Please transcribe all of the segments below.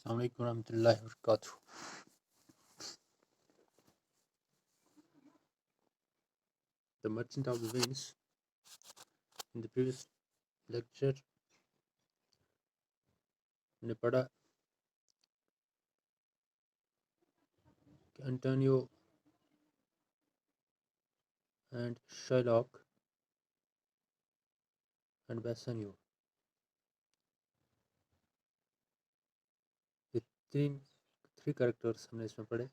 अस्सलाम वालेकुम रहमतुल्लाहि व बरकातुहू। The Merchant of the Venus. In the previous lecture हमने पढ़ा कि एंटोनियो एंड शाइलॉक एंड बेसानियो, ये थ्री कैरेक्टर्स हमने इसमें पढ़े।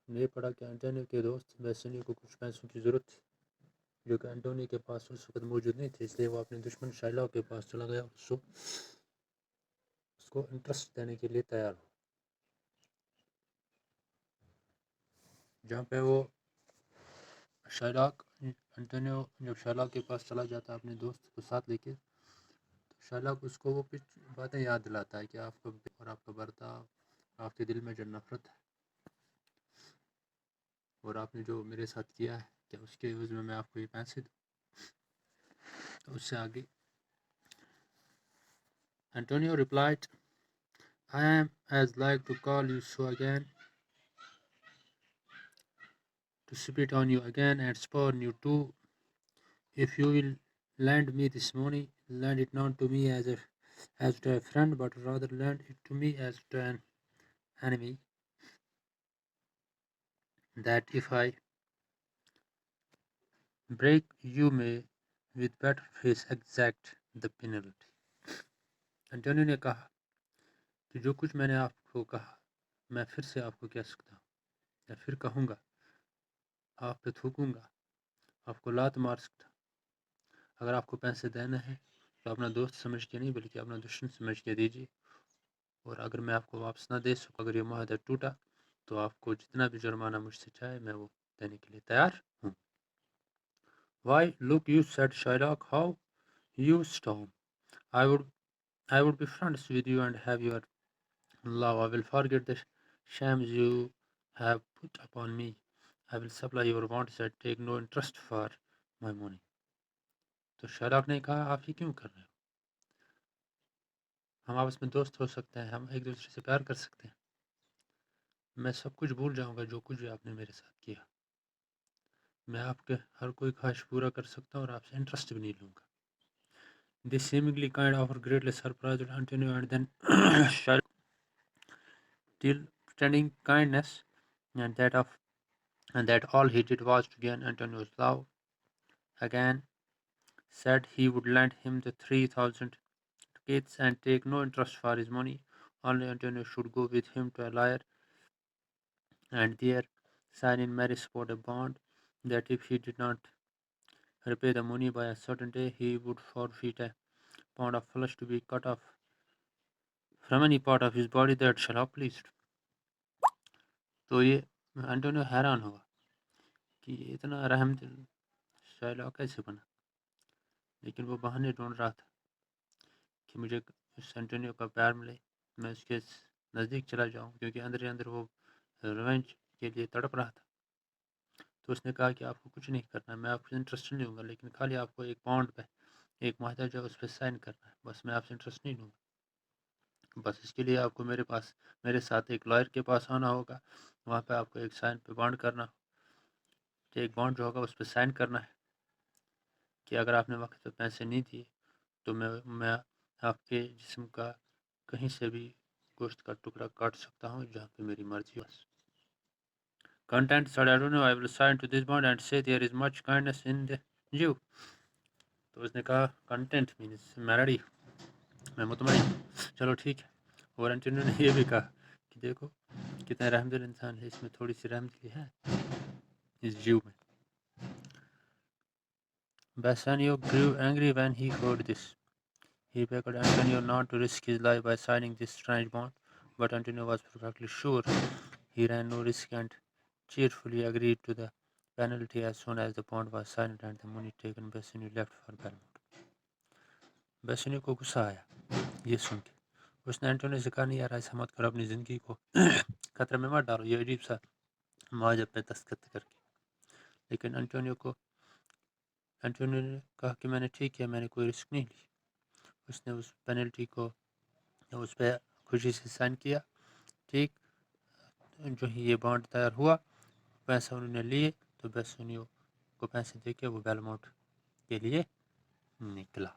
हमने ये पढ़ा कि एंटोनियो के दोस्त बेसानियो को कुछ पैसों की ज़रूरत थी जो कि एंटोनियो के पास उस वक्त मौजूद नहीं थे, इसलिए वो अपने दुश्मन शाइलॉक के पास चला गया, उसको इंटरेस्ट देने के लिए तैयार हो। जहाँ पे वो शाइलॉक एंटोनियो जब शाइलॉक के पास चला जाता है अपने दोस्त को साथ लेके, तो शाइलॉक उसको वो कुछ बातें याद दिलाता है कि आपका और आपका बर्ताव, आपके दिल में जो नफरत है और आपने जो मेरे साथ किया है, क्या उसके एवज में मैं आपको ये पैसे दूँ। तो उससे आगे Antonio replied, I am as like to call you so again, to spit on you again and spurn you too. If you will lend me this money, lend it not to me as to a friend, but rather lend it to me as to an enemy. That if I break, you may with better face exact the penalty. Antonio ने कहा कि जो कुछ मैंने आपको कहा मैं फिर से आपको कह सकता हूँ या फिर कहूँगा, आप पे थूकूंगा, आपको लात मार सकता। अगर आपको पैसे देना है तो अपना दोस्त समझ के नहीं बल्कि अपना दुश्मन समझ के दीजिए, और अगर मैं आपको वापस ना दे सकूँ, अगर ये मुआहदा टूटा, तो आपको जितना भी जुर्माना मुझसे चाहे मैं वो देने के लिए तैयार हूँ। Why, look, you said Shylock, how you storm. I would be friends with you and have your love. I will forget the shams you have put upon me. I will supply your wants and take no interest for my money. तो Shylock ने कहा, आप ये क्यों कर रहे हो? हम आपस में दोस्त हो सकते हैं, हम एक दूसरे से प्यार कर सकते हैं, मैं सब कुछ भूल जाऊंगा जो कुछ भी आपने मेरे साथ किया, मैं आपके हर कोई ख्वाहिश पूरा कर सकता हूँ और आपसे इंटरेस्ट भी नहीं लूँगा। This seemingly kind of greatly surprised Antonio, and then Shylock, still pretending kindness, and that all he did was to gain Antonio's love, again said he would lend him the 3,000 ducats and take no interest for his money. Only Antonio should go with him to a lawyer and there sign in marriage support a bond that if he did not repay the money by a certain day, he would forfeit a pound of flesh to be cut off from any part of his body that Shylock pleased. तो ये Antonio हैरान हुआ कि ये इतना रहमदिल Shylock कैसे बना, लेकिन वो बहाने ढूंढ रहा था कि मुझे इस एंटोनियो का प्यार मिले, मैं उसके नज़दीक चला जाऊं, क्योंकि अंदर ही अंदर वो रिवेंज के लिए तड़प रहा था। तो उसने कहा कि आपको कुछ नहीं करना है, मैं आपसे इंटरेस्ट नहीं लूँगा, लेकिन खाली आपको एक पाउंड पे एक मुआहदा जो है उस पर साइन करना है, बस मैं आपसे इंटरेस्ट नहीं लूँगा। बस इसके लिए आपको मेरे साथ एक लॉयर के पास आना होगा, वहाँ पे आपको एक साइन पे बॉन्ड करना, एक बॉन्ड जो होगा उस पर साइन करना है कि अगर आपने वक्त पे पैसे नहीं दिए तो मैं आपके जिस्म का कहीं से भी गोश्त का टुकड़ा काट सकता हूँ जहाँ पे मेरी मर्जी हो। Content said, I don't know, I will sign to this bond and say there is much kindness in you. तो उसने कहा कंटेंट मीन्स मैं रेडी, मैं मुतमईन, चलो ठीक है। और एंटोनियो ने ये भी कहा कि देखो कितना रहमदिल इंसान है, इसमें थोड़ी सी रहमदिली है इस जीव में। Bassanio grew angry when he heard this. He begged Antonio not to risk his life by signing this strange bond, but Antonio was perfectly sure he ran no risk and cheerfully agreed to the penalty as soon as the bond was signed and the money taken. Bassanio left for Belmont. Bassanio को गुस्सा आया ये सुन के। उसने Antonio से कहा, नहीं यार ऐसा मत करो, अपनी ज़िंदगी को खतरे में मत डालो ये अजीब सा मुआवजे पे दस्तखत करके। लेकिन एंटोनियो ने कहा कि मैंने ठीक किया, मैंने कोई रिस्क नहीं ली। उसने उस पेनल्टी को तो उस पर खुशी से साइन किया। ठीक, जो ही ये बॉन्ड तैयार हुआ, पैसे उन्होंने लिए, तो बेसोनियो को पैसे देके वो बेलमोंट के लिए निकला।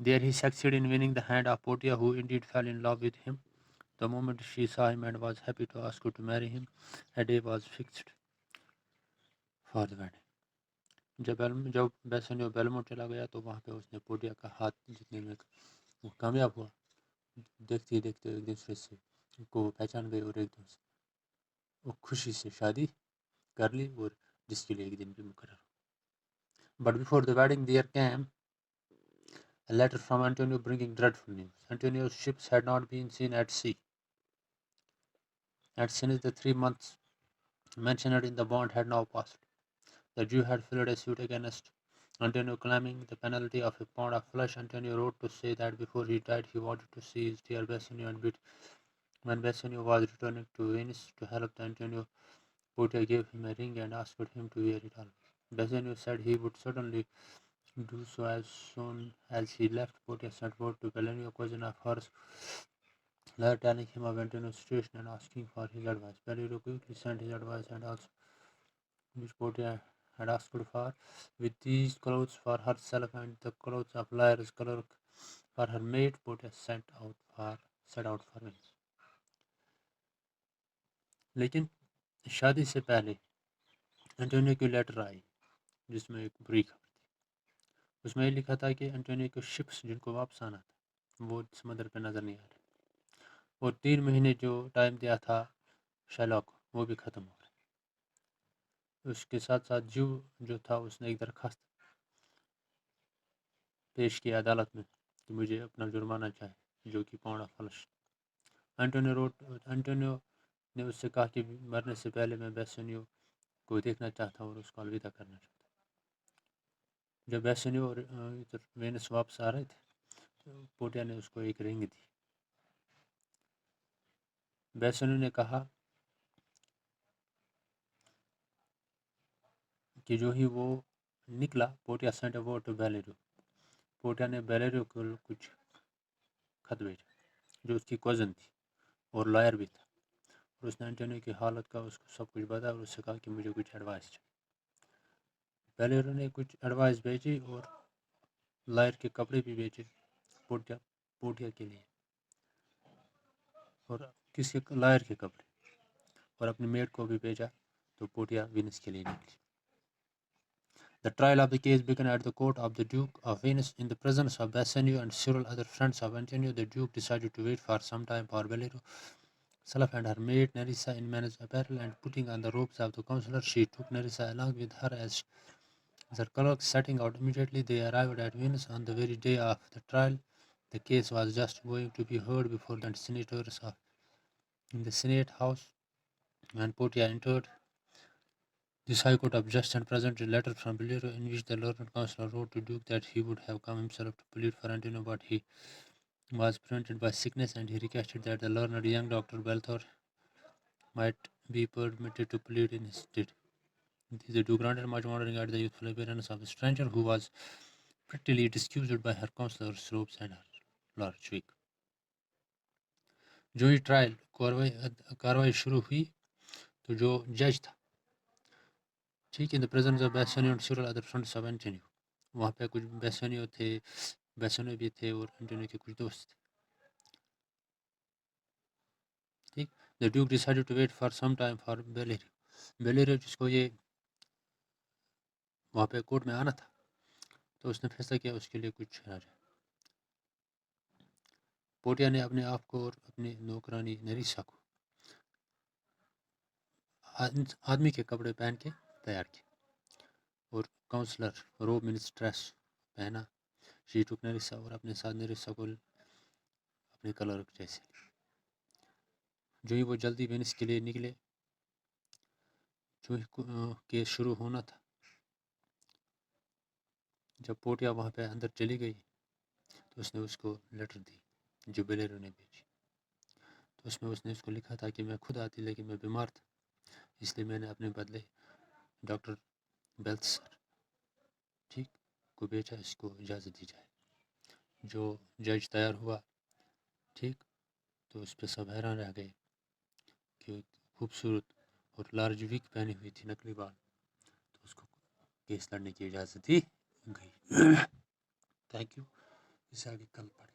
There he succeeded in winning the hand of Portia, who indeed fell in love with him the moment she saw him and was happy to ask her to marry him. A day was fixed for the wedding. जब बेसोनियो Belmont चला गया तो वहाँ पे उसने Portia का हाथ जीतने में वो कामयाब हुआ। देखते ही देखते एक दूसरे से को पहचान गए और एक दूसरे वो खुशी से शादी कर ली और जिसके लिए एक दिन भी मुकर्रर। But before the wedding there came a letter from Antonio bringing dreadful news. Antonio's ships had not been seen at sea, and since the 3 months mentioned in the bond had now passed, the Jew had filed a suit against Antonio claiming the penalty of a pound of flesh. Antonio wrote to say that before he died he wanted to see his dear Bassanio and beat. When Bassanio was returning to Venice to help Antonio, Portia gave him a ring and asked him to wear it always. Bassanio said he would certainly do so as soon as he left. Portia sent word to Bellanio, cousin of hers, later telling him of Antonio's situation and asking for his advice. Bellanio quickly sent his advice and also which Portia had asked for, with these clothes for herself and the clothes of Lyra's clerk for her maid. Portia set out for Venice. लेकिन शादी से पहले Antonio की letter आई जिसमें एक बुरी खबर थी। उसमें ये लिखा था कि एंटोनियो के शिप्स जिनको वापस आना था वो समुद्र पे नज़र नहीं आ रहे और 3 महीने जो टाइम दिया था शैलॉक वो भी ख़त्म हो गए। उसके साथ साथ जू जो था उसने एक दरखास्त पेश की अदालत में कि मुझे अपना जुर्माना चाहिए जो कि पाउंड ऑफ फ्लश। एंटोनियो ने उससे कहा कि मरने से पहले मैं बेसोनियो को देखना चाहता हूँ और उसको अलविदा करना चाहता हूँ। जब बेसोनियो और वेनस वापस आ रहे थे तो पोर्टिया ने उसको एक रिंग दी। बेसोनियो ने कहा कि जो ही वो निकला, Portia sent a word to Bellario. Portia ने बेलेरो को कुछ खत भेजा जो उसकी कज़न थी और लॉयर भी था और उसने एंटोनियो की हालत का उसको सब कुछ बताया और उससे कहा कि मुझे कुछ एडवाइस चाहिए। बेलेरो ने कुछ एडवाइस भेजी और लॉयर के कपड़े भी बेचे पोर्टिया पोर्टिया के लिए और किसी लॉयर के कपड़े और अपनी मेड को भी भेजा तो पोर्टिया वेनिस के लिए निकली। The trial of the case began at the court of the Duke of Venice in the presence of Bassanio and several other friends of Antonio. The Duke decided to wait for some time for Belero herself and her maid Nerissa in man's apparel, and putting on the robes of the counselor, she took Nerissa along with her as their clerk. Setting out immediately, they arrived at Venice on the very day of the trial. The case was just going to be heard before the senators in the Senate House when Portia entered. This High Court of Justice and presented a letter from Belero in which the learned counsellor wrote to Duke that he would have come himself to plead for Antonio, but he was prevented by sickness, and he requested that the learned young Dr. Belthor might be permitted to plead in his stead. The Duke granted, much wondering at the youthful appearance of the stranger, who was prettily disguised by her counselor's robes and her large wig. जो ही trial कार्रवाई शुरू हुई तो जो जज था, ठीक, in the presence of बेसोनियो and several other friends of Antonio, वहाँ पे कुछ बेसोनियो थे, बेसोनियो भी थे और एंटोनियो के कुछ दोस्त थे। ठीक, the duke decided to wait for some time for Bellario जिसको ये वहाँ पे कोर्ट में आना था तो उसने फैसला किया उसके लिए कुछ ठहरा जाए। पोर्टिया ने अपने आप को और अपनी नौकरानी नरीसा को आदमी के कपड़े पहन के तैयार किया और काउंसलर रोब मिनिस्ट्रेस पहना। शी टुक नरीसा और अपने साथ नरीसा को अपने कलर जैसे। जो ही वो जल्दी वेनिस के लिए निकले, जो ही केस शुरू होना था, जब पोर्टिया वहाँ पे अंदर चली गई तो उसने उसको लेटर दी जो बेलेरो ने भेजी। तो उसमें उसने उसको लिखा था कि मैं खुद आती लेकिन मैं बीमार था, इसलिए मैंने अपने बदले डॉक्टर बेल्थसर, ठीक, को भेजा, इसको इजाज़त दी जाए। जो जज तैयार हुआ, ठीक, तो उस पर सब हैरान रह गए कि खूबसूरत और लार्ज विग पहनी हुई थी, नकली बाल, तो उसको केस लड़ने की इजाज़त दी गई। Thank you. इसे आगे कल पढ़ें।